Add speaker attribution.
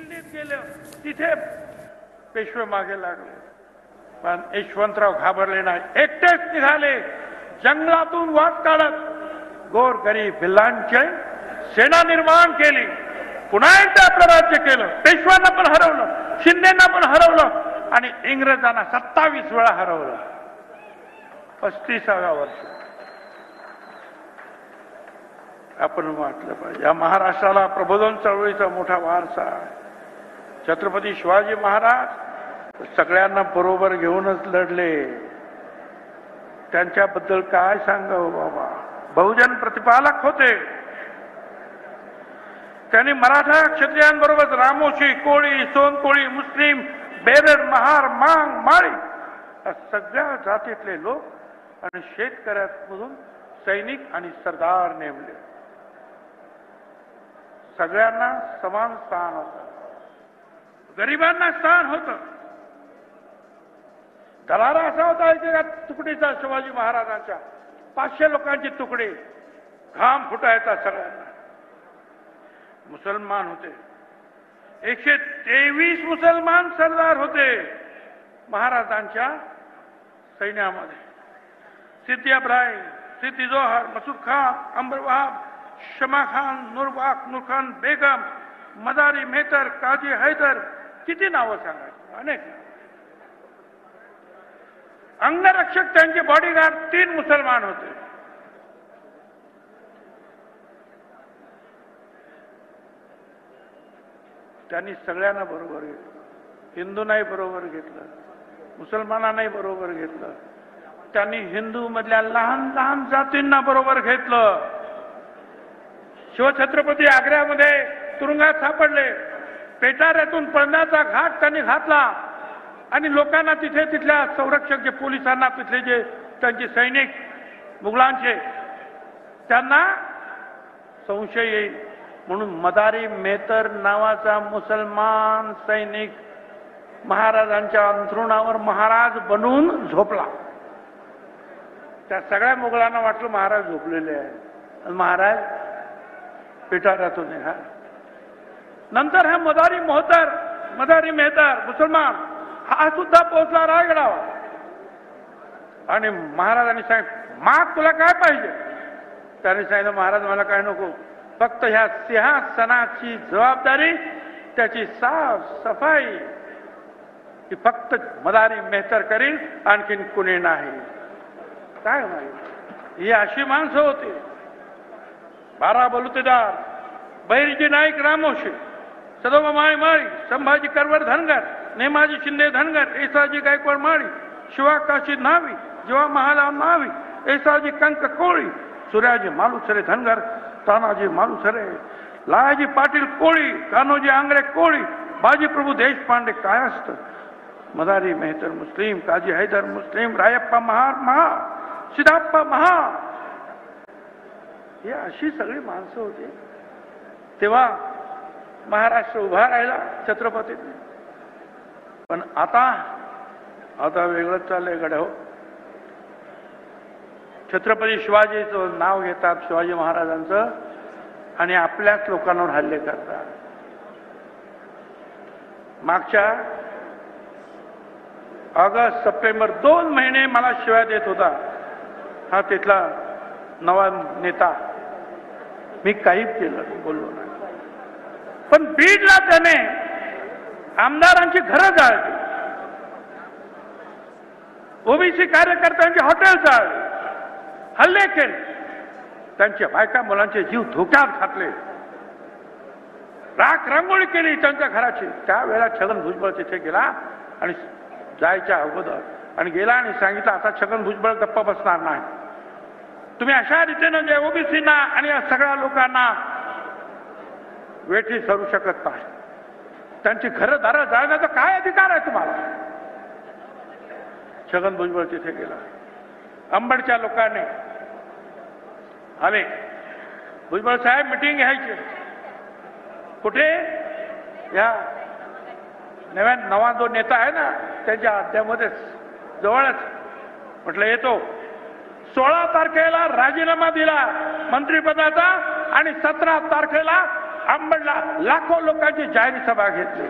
Speaker 1: दिल्लीत गेले तिथे पेशवे मागे लागले, पण यशवंतराव घाबरले नाही. एकटेच निघाले, जंगलातून वाट काढत गोर गरीब भिल्लांचे सेना निर्माण केली. पुन्हा एकदा आपलं राज्य केलं. पेशव्यांना पण हरवलं, शिंदेना पण हरवलं आणि इंग्रजांना 27 वेळा हरवलं. 35व्या वर्षी आपण वाटलं पाहिजे. या महाराष्ट्राला प्रबोधन चळवळीचा मोठा वारसा आहे. छत्रपती शिवाजी महाराज सगळ्यांना बरोबर घेऊनच लढले. त्यांच्याबद्दल काय सांगावं बाबा. बहुजन प्रतिपालक होते. त्यांनी मराठा क्षत्रियांबरोबर रामोशी, कोळी, सोनकोळी, मुस्लिम, बेरड, महार, मांग, माळी या सगळ्या जातीतले लोक आणि शेतकऱ्यांमधून सैनिक आणि सरदार नेमले. सगळ्यांना समान स्थान होतं. गरिबांना स्थान होतं. दरारा असा होता एका तुकडीचा शिवाजी महाराजांच्या 500 लोकांची तुकडी. घाम फुटायचा सगळ्यांना. मुसलमान होते. 123 मुसलमान सरदार होते महाराजांच्या सैन्यामध्ये. सिद्दी इब्राहिम, सिद्दी जोहर, मसूद खान, अंबर वहाब, शमा खान, नूर खान बेगम, मदारी मेहतर, काजी हैदर, किती नावं सांगायची, अनेक. अंगरक्षक त्यांचे बॉडीगार्ड 3 मुसलमान होते. त्यांनी सगळ्यांना बरोबर घेतलं. हिंदूंनाही बरोबर घेतलं, मुसलमानांनाही बरोबर घेतलं. त्यांनी हिंदू मधल्या लहान लहान जातींना बरोबर घेतलं. शिवछत्रपती आग्र्यामध्ये तुरुंगात सापडले. पेटाऱ्यातून पळण्याचा घाट त्यांनी घातला आणि लोकांना तिथल्या संरक्षक जे पोलिसांना तिथले जे त्यांचे सैनिक मुघलांचे त्यांना संशय येईल म्हणून मदारी मेहतर नावाचा मुसलमान सैनिक महाराजांच्या अंथरुणावर महाराज बनून झोपला. त्या सगळ्या मुघलांना वाटलं महाराज झोपलेले आहे. महाराज पिटाऱ्यातून निघाले. नंतर हा मदारी मेहतर मुसलमान हा सुद्धा पोहोचला रायगडावर आणि महाराजांनी सांगितलं माग तुला काय पाहिजे. त्यांनी सांगितलं महाराज मला काय नको, फक्त ह्या सिंहासनाची जबाबदारी त्याची साफ सफाई ही फक्त मदारी मेहतर करील, आणखीन कुणी नाही. काय माहिती ही अशी माणसं होती. 12 बलुतेदार, बहिर्जी नाईक रामोशी, सदोबा माळी, संभाजी करवर धनगर, नेमाजी शिंदे धनगर, येसाजी गायकवाड माळी, शिवाकाशी नावी, जीवा महालाव नावी, येसाजी कंक कोळी, सूर्याजी मालुसरे धनगर, तानाजी मालुसरे, लायाजी पाटील कोळी, कान्होजी आंग्रे कोळी, बाजीप्रभू देशपांडे कायस्थ, मदारी मेहतर मुस्लिम, काजी हैदर मुस्लिम, रायप्पा महार, सिद्धाप्पा महार. ही अशी सगळी माणसं होती. तेव्हा महाराष्ट्र उभा राहिला छत्रपतीने. पण आता वेगळंच चाललंय गड्या. हो, छत्रपती शिवाजीचं नाव घेतात, शिवाजी महाराजांचं, आणि आपल्याच लोकांवर हल्ले करतात. मागच्या ऑगस्ट सप्टेंबर 2 महिने मला शिव्या देत होता हा तिथला नवा नेता. मी काहीच केलं बोललो नाही. पण बीडला त्याने आमदारांची घरं जाळली, ओबीसी कार्यकर्त्यांची हॉटेल जाळली, हल्ले केले, त्यांच्या बायका मुलांचे जीव धोक्यात घातले, राख रांगोळी केली त्यांच्या घराची. त्यावेळेला छगन भुजबळ तिथे गेला आणि जायच्या अगोदर आणि गेला आणि सांगितलं आता छगन भुजबळ गप्पा बसणार नाही. तुम्ही अशा रीतीनं जे ओबीसीना आणि या सगळ्या लोकांना वेठी सरू शकत नाही. त्यांची घरं दारं जाळण्याचा काय अधिकार आहे तुम्हाला. छगन भुजबळ तिथे गेला. अंबडच्या लोकांनी आले, भुजबळ साहेब मिटिंग घ्यायची. कुठे? या नवा जो नेता आहे ना त्याच्या अड्ड्यामध्येच जवळच. म्हटलं येतो. 16 तारखेला राजीनामा दिला मंत्रिपदाचा आणि 17 तारखेला अंबडला लाखो लोकांची जाहीर सभा घेतली.